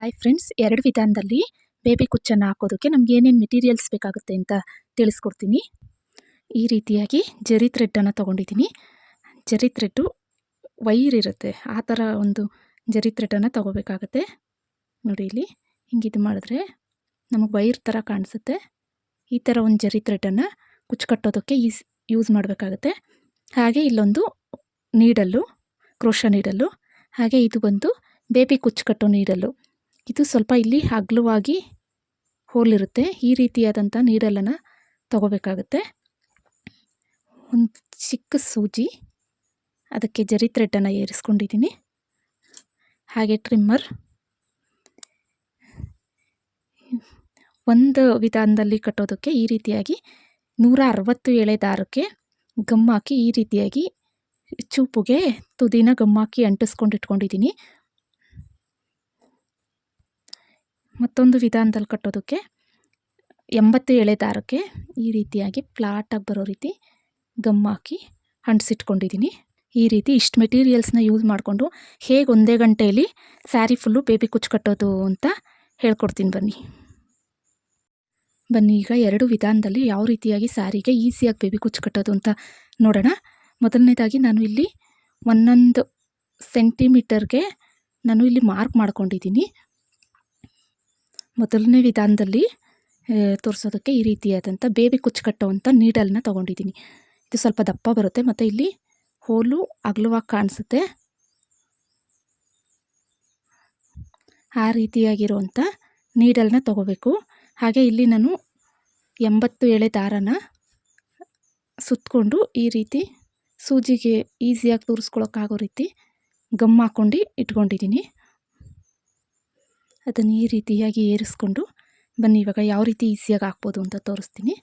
Hi friends, 2 ವಿಧಾನದಲ್ಲಿ baby ಕುಚ್ಚನ್ನು ಹಾಕೋದಕ್ಕೆ ನಮ್ಗೆ ಏನೇನು ಮೆಟೀರಿಯಲ್ಸ್ ಬೇಕಾಗುತ್ತೆ ಅಂತ ತಿಳಿಸ್ಕೊಡ್ತೀನಿ. ಈ ರೀತಿಯಾಗಿ ಜರಿ ಥ್ರೆಡ್ಡನ್ನು ತೊಗೊಂಡಿದ್ದೀನಿ. ಜರಿ ಥ್ರೆಡ್ಡು ವೈರ್ ಇರುತ್ತೆ, ಆ ಥರ ಒಂದು ಜರಿ ಥ್ರೆಡ್ಡನ್ನು ತೊಗೋಬೇಕಾಗುತ್ತೆ. ನೋಡಿ, ಇಲ್ಲಿ ಹಿಂಗೆ ಇದು ಮಾಡಿದ್ರೆ ನಮಗೆ ವೈರ್ ಥರ ಕಾಣಿಸುತ್ತೆ. ಈ ಥರ ಒಂದು ಜರಿ ಥ್ರೆಡ್ಡನ್ನು ಕುಚ್ಚು ಕಟ್ಟೋದಕ್ಕೆ ಯೂಸ್ ಮಾಡಬೇಕಾಗುತ್ತೆ. ಹಾಗೆ ಇಲ್ಲೊಂದು ನೀಡಲ್ಲು, ಕ್ರೋಶ ನೀಡಲ್ಲು, ಹಾಗೆ ಇದು ಬಂದು ಬೇಬಿ ಕುಚ್ಚು ಕಟ್ಟೋ ನೀಡಲ್ಲು. ಇದು ಸ್ವಲ್ಪ ಇಲ್ಲಿ ಅಗಲವಾಗಿ ಹೋಲಿರುತ್ತೆ. ಈ ರೀತಿಯಾದಂಥ ನೀಡಲನ್ನು ತಗೋಬೇಕಾಗುತ್ತೆ. ಒಂದು ಚಿಕ್ಕ ಸೂಜಿ, ಅದಕ್ಕೆ ಜರಿ ಥ್ರೆಡ್ಡನ್ನು ಏರಿಸ್ಕೊಂಡಿದ್ದೀನಿ. ಹಾಗೆ ಟ್ರಿಮ್ಮರ್. ಒಂದು ವಿಧಾನದಲ್ಲಿ ಕಟ್ಟೋದಕ್ಕೆ ಈ ರೀತಿಯಾಗಿ 160 ಎಳೆ ದಾರಕ್ಕೆ ಗಮ್ ಹಾಕಿ ಈ ರೀತಿಯಾಗಿ ಚೂಪುಗೆ ತುದಿನ ಗಮ್ ಹಾಕಿ ಅಂಟಿಸ್ಕೊಂಡು ಇಟ್ಕೊಂಡಿದ್ದೀನಿ. ಮತ್ತೊಂದು ವಿಧಾನದಲ್ಲಿ ಕಟ್ಟೋದಕ್ಕೆ 80 ಎಳೆ ದಾರಕ್ಕೆ ಈ ರೀತಿಯಾಗಿ ಫ್ಲಾಟಾಗಿ ಬರೋ ರೀತಿ ಗಮ್ ಹಾಕಿ ಅಂಟಿಸಿಟ್ಕೊಂಡಿದ್ದೀನಿ. ಈ ರೀತಿ ಇಷ್ಟು ಮೆಟೀರಿಯಲ್ಸ್ನ ಯೂಸ್ ಮಾಡಿಕೊಂಡು ಹೇಗೆ ಒಂದೇ ಗಂಟೆಯಲ್ಲಿ ಸ್ಯಾರಿ ಫುಲ್ಲು ಬೇಬಿ ಕುಚ್ಚು ಕಟ್ಟೋದು ಅಂತ ಹೇಳ್ಕೊಡ್ತೀನಿ ಬನ್ನಿ. ಈಗ 2 ವಿಧಾನದಲ್ಲಿ ಯಾವ ರೀತಿಯಾಗಿ ಸ್ಯಾರಿಗೆ ಈಸಿಯಾಗಿ ಬೇಬಿ ಕುಚ್ಚು ಕಟ್ಟೋದು ಅಂತ ನೋಡೋಣ. ಮೊದಲನೇದಾಗಿ ನಾನು ಇಲ್ಲಿ 1 ಸೆಂಟಿಮೀಟರ್ಗೆ ನಾನು ಇಲ್ಲಿ ಮಾರ್ಕ್ ಮಾಡ್ಕೊಂಡಿದ್ದೀನಿ. ಮೊದಲನೇ ವಿಧಾನದಲ್ಲಿ ತೋರಿಸೋದಕ್ಕೆ ಈ ರೀತಿಯಾದಂಥ ಬೇಬಿ ಕುಚ್ಚು ಕಟ್ಟೋವಂಥ ನೀಡಲ್ನ ತೊಗೊಂಡಿದ್ದೀನಿ. ಇದು ಸ್ವಲ್ಪ ದಪ್ಪ ಬರುತ್ತೆ ಮತ್ತು ಇಲ್ಲಿ ಹೋಲು ಅಗಲವಾಗಿ ಕಾಣಿಸುತ್ತೆ. ಆ ರೀತಿಯಾಗಿರುವಂಥ ನೀಡಲ್ನ ತೊಗೋಬೇಕು. ಹಾಗೆ ಇಲ್ಲಿ ನಾನು 80 ಎಳೆ ದಾರನ ಸುತ್ತಕೊಂಡು ಈ ರೀತಿ ಸೂಜಿಗೆ ಈಸಿಯಾಗಿ ತೂರಿಸ್ಕೊಳ್ಳೋಕ್ಕಾಗೋ ರೀತಿ ಗಮ್ ಹಾಕ್ಕೊಂಡು ಇಟ್ಕೊಂಡಿದ್ದೀನಿ. ಅದನ್ನು ಈ ರೀತಿಯಾಗಿ ಏರಿಸ್ಕೊಂಡು ಬನ್ನಿ, ಇವಾಗ ಯಾವ ರೀತಿ ಈಸಿಯಾಗಿ ಹಾಕ್ಬೋದು ಅಂತ ತೋರಿಸ್ತೀನಿ.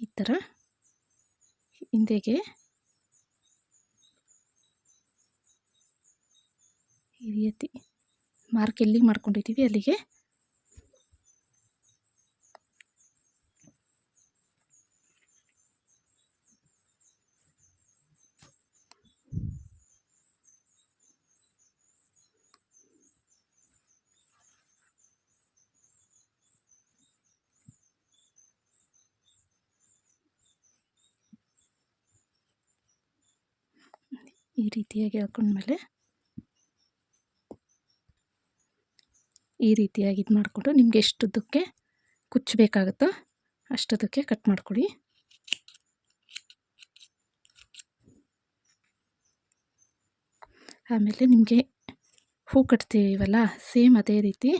ಈ ಥರ ಹಿಂದೆಗೆ ಈ ರೀತಿ ಮಾರ್ಕ್ ಎಲ್ಲಿಗೆ ಮಾಡ್ಕೊಂಡಿದ್ದೀವಿ ಅಲ್ಲಿಗೆ ಈ ರೀತಿಯಾಗಿ ಹಾಕೊಂಡ್ಮೇಲೆ ಈ ರೀತಿಯಾಗಿ ಇದು ಮಾಡಿಕೊಂಡು ನಿಮಗೆ ಎಷ್ಟುದ್ದಕ್ಕೆ ಕುಚ್ಚು ಬೇಕಾಗುತ್ತೋ ಅಷ್ಟುದ್ದಕ್ಕೆ ಕಟ್ ಮಾಡ್ಕೊಳ್ಳಿ. ಆಮೇಲೆ ನಿಮಗೆ ಹೂ ಕಟ್ತೀವಲ್ಲ, ಸೇಮ್ ಅದೇ ರೀತಿ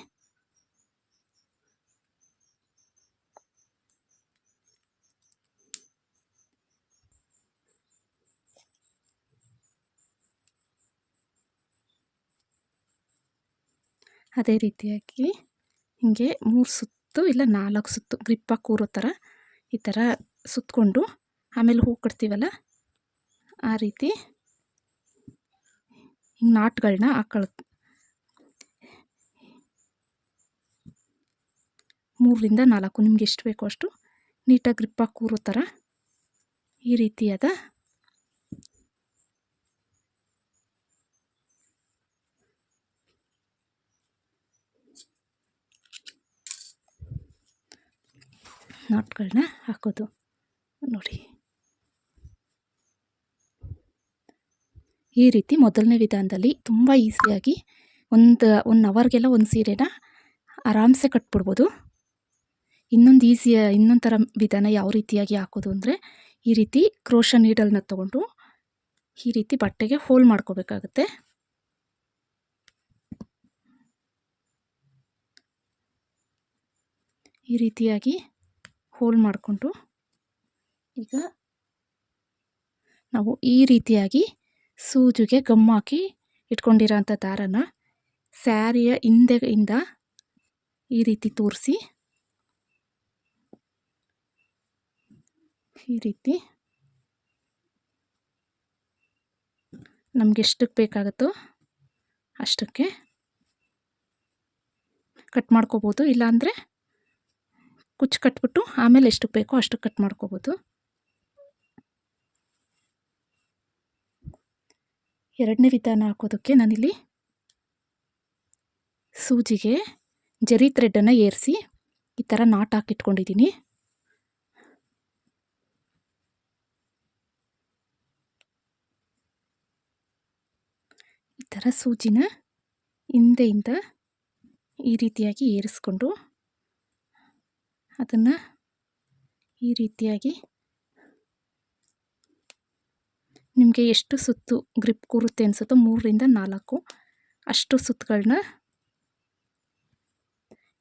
ಹೀಗೆ 3 ಸುತ್ತು ಇಲ್ಲ 4 ಸುತ್ತು ಗ್ರಿಪ್ಪಾಗಿ ಕೂರೋ ಥರ ಈ ಥರ ಸುತ್ತಕೊಂಡು ಆಮೇಲೆ ಹೂ ಕಟ್ತೀವಲ್ಲ ಆ ರೀತಿ ಹಿಂಗೆ ನಾಟ್ಗಳನ್ನ ಹಾಕೊಳ್ಳೋದು. 3ರಿಂದ 4 ನಿಮ್ಗೆ ಎಷ್ಟು ಬೇಕೋ ಅಷ್ಟು ನೀಟಾಗಿ ಗ್ರಿಪ್ಪಾಗಿ ಕೂರೋ ಥರ ಈ ರೀತಿಯಾದ ನಾಟ್ಗಳನ್ನ ಹಾಕೋದು. ನೋಡಿ, ಈ ರೀತಿ ಮೊದಲನೇ ವಿಧಾನದಲ್ಲಿ ತುಂಬ ಈಸಿಯಾಗಿ 1 ಅವರ್ಗೆಲ್ಲ ಒಂದು ಸೀರೆನ ಆರಾಮ್ಸೆ ಕಟ್ಬಿಡ್ಬೋದು. ಇನ್ನೊಂದು ಥರ ವಿಧಾನ ಯಾವ ರೀತಿಯಾಗಿ ಹಾಕೋದು ಅಂದರೆ, ಈ ರೀತಿ ಕ್ರೋಶ ನೀಡಲ್ನ ತೊಗೊಂಡು ಈ ರೀತಿ ಬಟ್ಟೆಗೆ ಹೋಲ್ ಮಾಡ್ಕೋಬೇಕಾಗುತ್ತೆ. ಈ ರೀತಿಯಾಗಿ ಹೋಲ್ ಮಾಡಿಕೊಂಡು ಈಗ ನಾವು ಈ ರೀತಿಯಾಗಿ ಸೂಜಿಗೆ ಗಮ್ ಹಾಕಿ ಇಟ್ಕೊಂಡಿರೋ ಅಂಥ ದಾರನ ಸ್ಯಾರಿಯ ಹಿಂದೆಯಿಂದ ಈ ರೀತಿ ತೋರಿಸಿ ಈ ರೀತಿ ನಮ್ಗೆ ಎಷ್ಟಕ್ಕೆ ಬೇಕಾಗುತ್ತೋ ಅಷ್ಟಕ್ಕೆ ಕಟ್ ಮಾಡ್ಕೋಬೋದು. ಇಲ್ಲಾಂದರೆ ಕುಚ್ಚು ಕಟ್ಬಿಟ್ಟು ಆಮೇಲೆ ಎಷ್ಟಕ್ಕೆ ಬೇಕೋ ಅಷ್ಟಕ್ಕೆ ಕಟ್ ಮಾಡ್ಕೋಬೋದು. ಎರಡನೇ ವಿಧಾನ ಹಾಕೋದಕ್ಕೆ ನಾನಿಲ್ಲಿ ಸೂಜಿಗೆ ಜರಿ ಥ್ರೆಡ್ಡನ್ನು ಏರಿಸಿ ಈ ಥರ ನಾಟ್ ಹಾಕಿಟ್ಕೊಂಡಿದ್ದೀನಿ. ಈ ಥರ ಸೂಜಿನ ಹಿಂದೆಯಿಂದ ಈ ರೀತಿಯಾಗಿ ಏರಿಸ್ಕೊಂಡು ಅದನ್ನು ಈ ರೀತಿಯಾಗಿ ನಿಮಗೆ ಎಷ್ಟು ಸುತ್ತು ಗ್ರಿಪ್ ಕೂರುತ್ತೆ ಅನಿಸುತ್ತೋ 3ರಿಂದ 4 ಅಷ್ಟು ಸುತ್ತುಗಳನ್ನ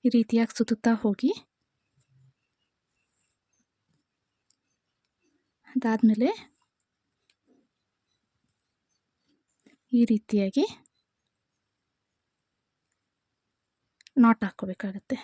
ಈ ರೀತಿಯಾಗಿ ಸುತ್ತುತ್ತಾ ಹೋಗಿ, ಅದಾದಮೇಲೆ ಈ ರೀತಿಯಾಗಿ ನಾಟ್ ಹಾಕ್ಕೋಬೇಕಾಗತ್ತೆ.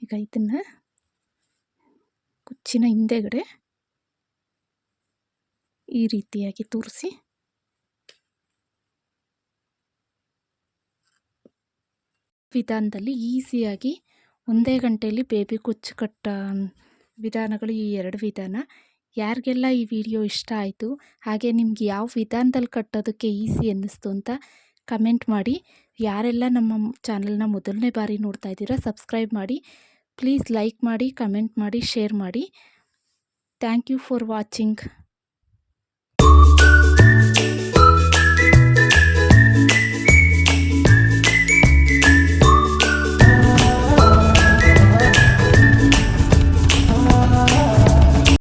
ಈಗ ಇದನ್ನು ಕುಚ್ಚಿನ ಹಿಂದೆಗಡೆ ಈ ರೀತಿಯಾಗಿ ತೂರಿಸಿ ವಿಧಾನದಲ್ಲಿ ಈಸಿಯಾಗಿ ಒಂದೇ ಗಂಟೆಯಲ್ಲಿ ಬೇಬಿ ಕುಚ್ಚು ಕಟ್ಟೋ ವಿಧಾನಗಳು ಈ 2 ವಿಧಾನ. ಯಾರಿಗೆಲ್ಲ ಈ ವಿಡಿಯೋ ಇಷ್ಟ ಆಯಿತು, ಹಾಗೆ ನಿಮ್ಗೆ ಯಾವ ವಿಧಾನದಲ್ಲಿ ಕಟ್ಟೋದಕ್ಕೆ ಈಸಿ ಅನ್ನಿಸ್ತು ಅಂತ ಕಮೆಂಟ್ ಮಾಡಿ. ಯಾರೆಲ್ಲ ನಮ್ಮ ಚಾನಲ್ನ ಮೊದಲನೇ ಬಾರಿ ನೋಡ್ತಾ ಇದ್ದೀರಾ ಸಬ್ಸ್ಕ್ರೈಬ್ ಮಾಡಿ. ಪ್ಲೀಸ್ ಲೈಕ್ ಮಾಡಿ, ಕಮೆಂಟ್ ಮಾಡಿ, ಶೇರ್ ಮಾಡಿ. Thank you for watching.